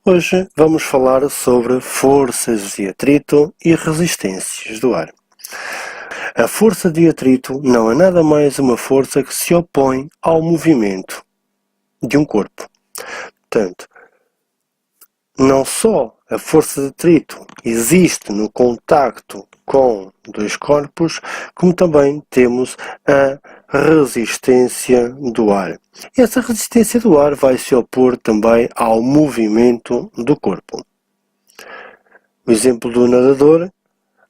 Hoje vamos falar sobre forças de atrito e resistências do ar. A força de atrito não é nada mais uma força que se opõe ao movimento de um corpo. Portanto, não só a força de atrito existe no contacto com dois corpos, como também temos a resistência do ar. Essa resistência do ar vai se opor também ao movimento do corpo. O exemplo do nadador,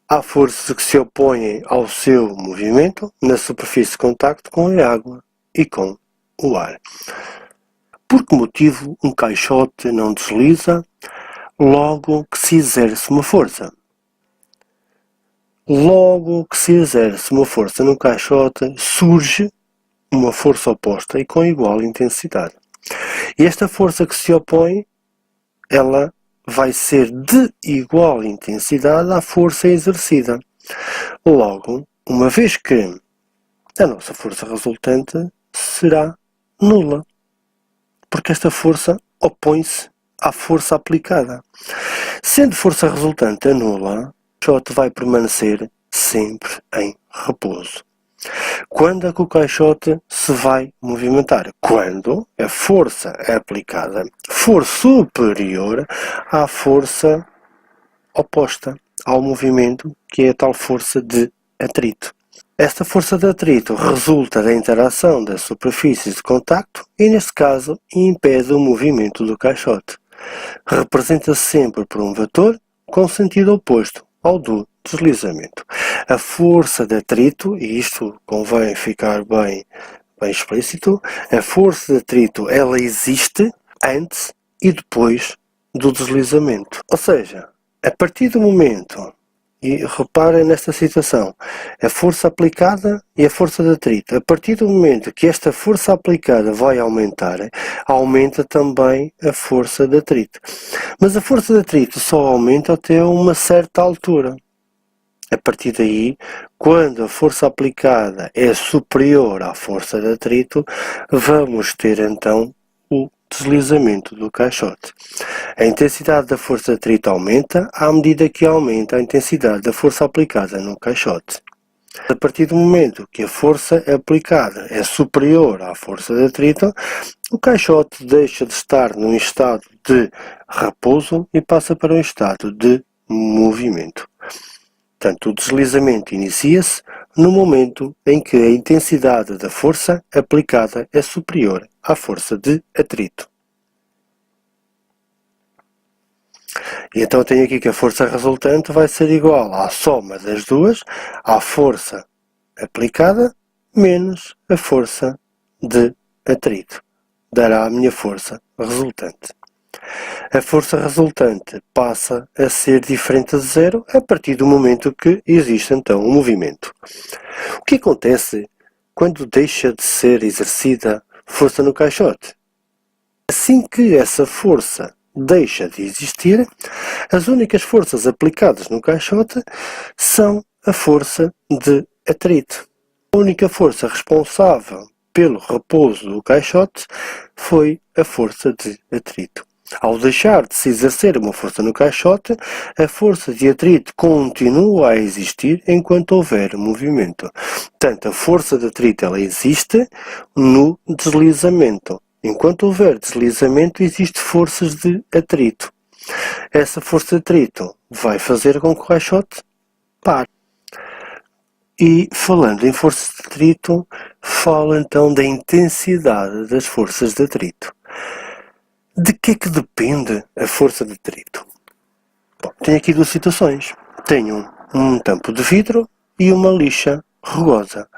há forças que se opõem ao seu movimento na superfície de contacto com a água e com o ar. Por que motivo um caixote não desliza logo que se exerce uma força? Logo que se exerce uma força no caixote, surge uma força oposta e com igual intensidade. E esta força que se opõe, ela vai ser de igual intensidade à força exercida. Logo, uma vez que a nossa força resultante será nula, porque esta força opõe-se à força aplicada. Sendo força resultante nula, o caixote vai permanecer sempre em repouso. Quando é que o caixote se vai movimentar? Quando a força aplicada for superior à força oposta ao movimento, que é a tal força de atrito. Esta força de atrito resulta da interação das superfícies de contacto e, neste caso, impede o movimento do caixote. Representa-se sempre por um vetor com sentido oposto ao do deslizamento. A força de atrito, e isto convém ficar bem explícito, a força de atrito ela existe antes e depois do deslizamento. Ou seja, a partir do momento, e reparem nesta situação, a força aplicada e a força de atrito, a partir do momento que esta força aplicada vai aumentar, aumenta também a força de atrito. Mas a força de atrito só aumenta até uma certa altura. A partir daí, quando a força aplicada é superior à força de atrito, vamos ter então o deslizamento do caixote. A intensidade da força de atrito aumenta à medida que aumenta a intensidade da força aplicada no caixote. A partir do momento que a força aplicada é superior à força de atrito, o caixote deixa de estar num estado de repouso e passa para um estado de movimento. Portanto, o deslizamento inicia-se no momento em que a intensidade da força aplicada é superior à força de atrito. E então tenho aqui que a força resultante vai ser igual à soma das duas, à força aplicada menos a força de atrito. Dará a minha força resultante. A força resultante passa a ser diferente de zero a partir do momento que existe então um movimento. O que acontece quando deixa de ser exercida força no caixote? Assim que essa força deixa de existir, as únicas forças aplicadas no caixote são a força de atrito. A única força responsável pelo repouso do caixote foi a força de atrito. Ao deixar de se exercer uma força no caixote, a força de atrito continua a existir enquanto houver movimento. Portanto, a força de atrito ela existe no deslizamento. Enquanto houver deslizamento, existem forças de atrito. Essa força de atrito vai fazer com que o caixote pare. E falando em força de atrito, falo então da intensidade das forças de atrito. De que é que depende a força de atrito? Bom, tenho aqui duas situações. Tenho um tampo de vidro e uma lixa rugosa.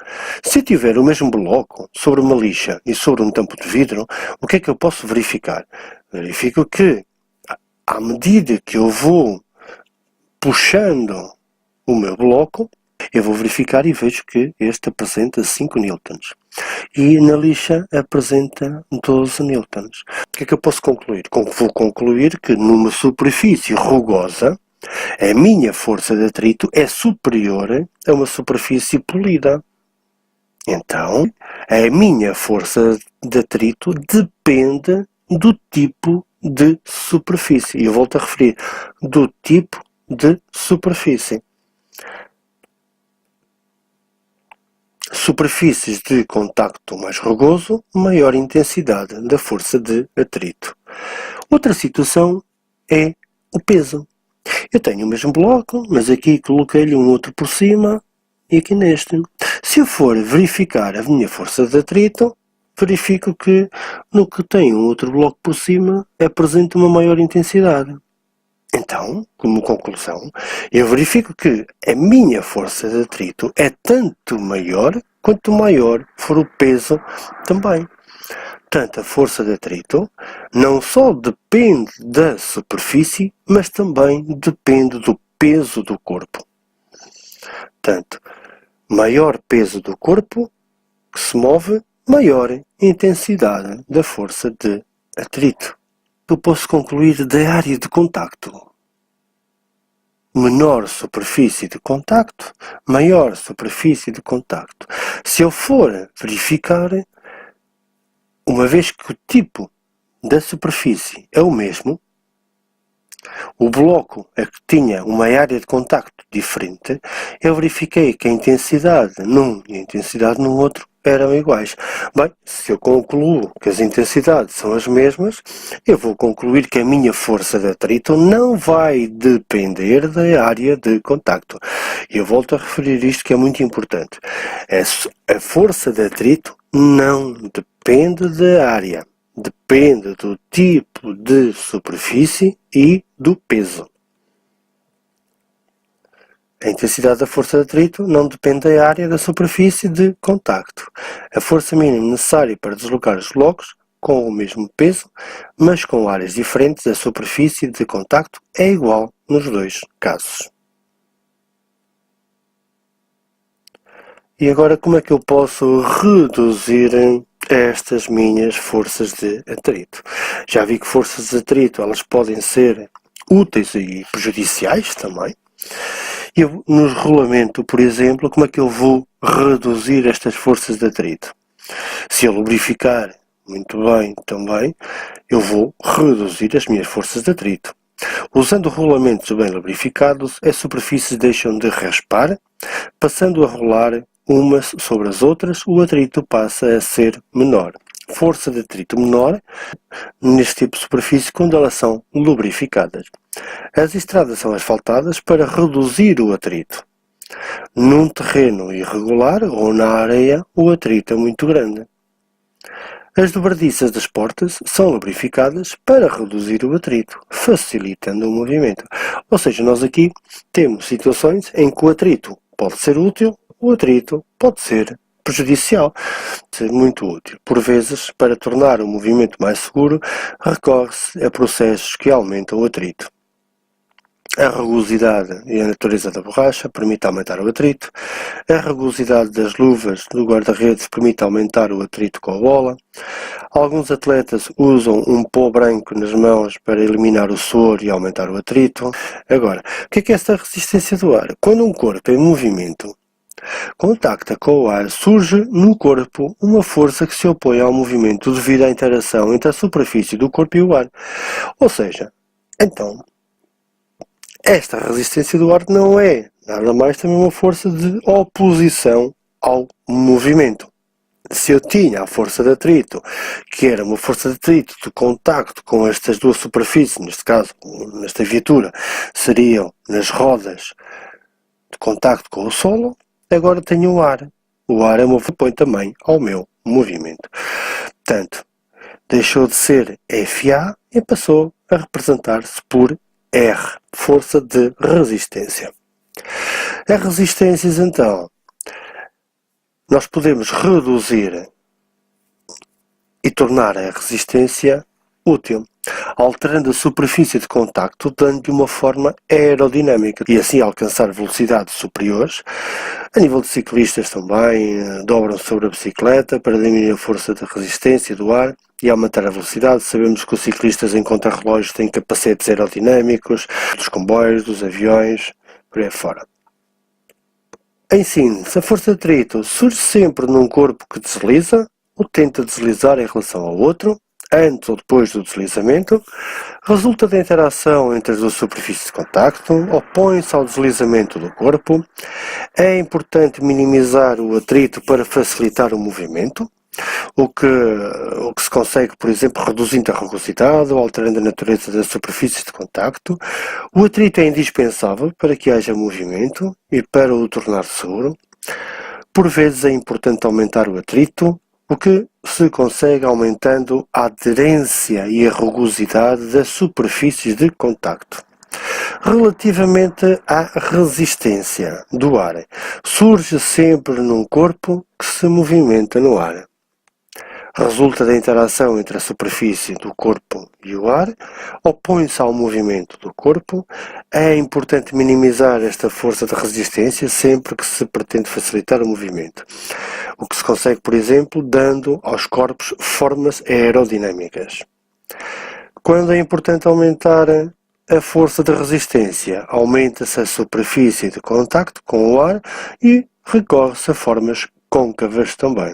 Se eu tiver o mesmo bloco sobre uma lixa e sobre um tampo de vidro, o que é que eu posso verificar? Verifico que, à medida que eu vou puxando o meu bloco, eu vou verificar e vejo que este apresenta 5 newtons. E na lixa apresenta 12 newtons. O que é que eu posso concluir? Vou concluir que numa superfície rugosa, A minha força de atrito é superior a uma superfície polida. Então, a minha força de atrito depende do tipo de superfície. E eu volto a referir, do tipo de superfície. Superfícies de contacto mais rugoso, maior intensidade da força de atrito. Outra situação é o peso. Eu tenho o mesmo bloco, mas aqui coloquei-lhe um outro por cima e aqui neste. Se eu for verificar a minha força de atrito, verifico que no que tem um outro bloco por cima apresenta uma maior intensidade. Então, como conclusão, eu verifico que a minha força de atrito é tanto maior quanto maior for o peso também. Portanto, a força de atrito não só depende da superfície, mas também depende do peso do corpo. Portanto, maior peso do corpo que se move, maior intensidade da força de atrito. Eu posso concluir da área de contacto. Menor superfície de contacto, maior superfície de contacto. Se eu for verificar, uma vez que o tipo da superfície é o mesmo, o bloco é que tinha uma área de contacto diferente, eu verifiquei que a intensidade num e a intensidade no outro eram iguais. Bem, se eu concluo que as intensidades são as mesmas, eu vou concluir que a minha força de atrito não vai depender da área de contacto. E eu volto a referir isto que é muito importante. A força de atrito não depende da área. Depende do tipo de superfície e do peso. A intensidade da força de atrito não depende da área da superfície de contacto. A força mínima necessária para deslocar os blocos com o mesmo peso, mas com áreas diferentes da superfície de contacto, é igual nos dois casos. E agora como é que eu posso reduzir estas minhas forças de atrito? Já vi que forças de atrito elas podem ser úteis e prejudiciais também. Eu, no rolamento, por exemplo, como é que eu vou reduzir estas forças de atrito? Se eu lubrificar muito bem também, eu vou reduzir as minhas forças de atrito. Usando rolamentos bem lubrificados, as superfícies deixam de raspar, passando a rolar umas sobre as outras, o atrito passa a ser menor. Força de atrito menor neste tipo de superfície quando elas são lubrificadas. As estradas são asfaltadas para reduzir o atrito. Num terreno irregular ou na areia, o atrito é muito grande. As dobradiças das portas são lubrificadas para reduzir o atrito, facilitando o movimento. Ou seja, nós aqui temos situações em que o atrito pode ser útil, o atrito pode ser prejudicial, ser muito útil. Por vezes, para tornar o movimento mais seguro, recorre-se a processos que aumentam o atrito. A rugosidade e a natureza da borracha permite aumentar o atrito. A rugosidade das luvas do guarda-redes permite aumentar o atrito com a bola. Alguns atletas usam um pó branco nas mãos para eliminar o suor e aumentar o atrito. Agora, o que é esta resistência do ar? Quando um corpo em movimento contacta com o ar, surge no corpo uma força que se opõe ao movimento devido à interação entre a superfície do corpo e o ar. Ou seja, então, esta resistência do ar não é nada mais também uma força de oposição ao movimento. Se eu tinha a força de atrito, que era uma força de atrito de contacto com estas duas superfícies, neste caso, nesta viatura, seriam nas rodas de contacto com o solo, agora tenho o ar. O ar é uma opõe também ao meu movimento. Portanto, deixou de ser FA e passou a representar-se por R, força de resistência. As resistências, então, nós podemos reduzir e tornar a resistência útil. alterando a superfície de contacto, dando-lhe uma forma aerodinâmica e assim alcançar velocidades superiores. A nível de ciclistas também, dobram sobre a bicicleta para diminuir a força de resistência do ar e aumentar a velocidade. Sabemos que os ciclistas em contrarrelógio têm capacetes aerodinâmicos, dos comboios, dos aviões, por aí fora. Em síntese, a força de atrito surge sempre num corpo que desliza ou tenta deslizar em relação ao outro, antes ou depois do deslizamento, resulta da interação entre as duas superfícies de contacto, opõe-se ao deslizamento do corpo. É importante minimizar o atrito para facilitar o movimento, o que se consegue, por exemplo, reduzindo a rugosidade ou alterando a natureza das superfícies de contacto. O atrito é indispensável para que haja movimento e para o tornar seguro. Por vezes é importante aumentar o atrito, o que se consegue aumentando a aderência e a rugosidade das superfícies de contacto. Relativamente à resistência do ar, surge sempre num corpo que se movimenta no ar. Resulta da interação entre a superfície do corpo e o ar, opõe-se ao movimento do corpo. É importante minimizar esta força de resistência sempre que se pretende facilitar o movimento, o que se consegue, por exemplo, dando aos corpos formas aerodinâmicas. Quando é importante aumentar a força de resistência, aumenta-se a superfície de contacto com o ar e recorre-se a formas côncavas também.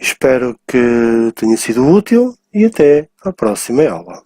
Espero que tenha sido útil e até à próxima aula.